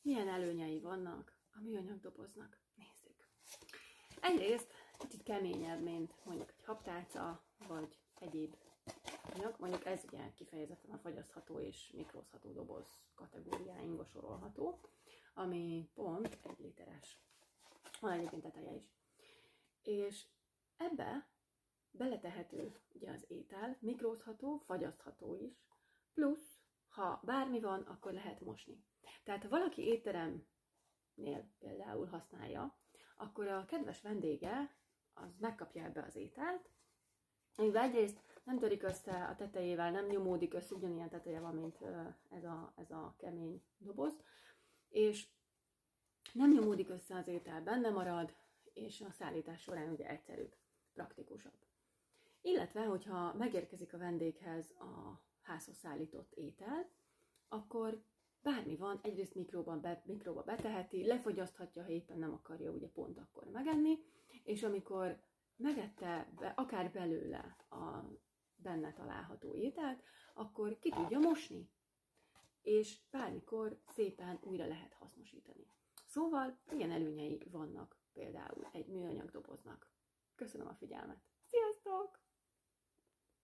milyen előnyei vannak a műanyag doboznak? Nézzük. Egyrészt kicsit keményebb, mint mondjuk egy habtálca, vagy egyéb anyag. Mondjuk ez ugye kifejezetten a fagyasztható és mikrózható doboz kategóriáinkba sorolható, ami pont 1 literes. Van egyébként teteje is. És ebbe beletehető ugye az étel, mikrózható, fagyasztható is, plusz ha bármi van, akkor lehet mosni. Tehát ha valaki étteremnél például használja, akkor a kedves vendége az megkapja ebbe az ételt, amivel egyrészt nem törik össze a tetejével, nem nyomódik össze, ugyanilyen teteje van, mint ez a kemény doboz, és nem nyomódik össze az étel, benne marad, és a szállítás során ugye egyszerűbb, praktikusabb. Illetve, hogyha megérkezik a vendéghez a házhoz szállított étel, akkor bármi van, egyrészt mikróba beteheti, lefogyaszthatja, ha éppen nem akarja ugye pont akkor megenni, és amikor megette akár belőle a benne található ételt, akkor ki tudja mosni, és bármikor szépen újra lehet hasznosítani. Szóval ilyen előnyei vannak például egy műanyag doboznak. Köszönöm a figyelmet! Sziasztok!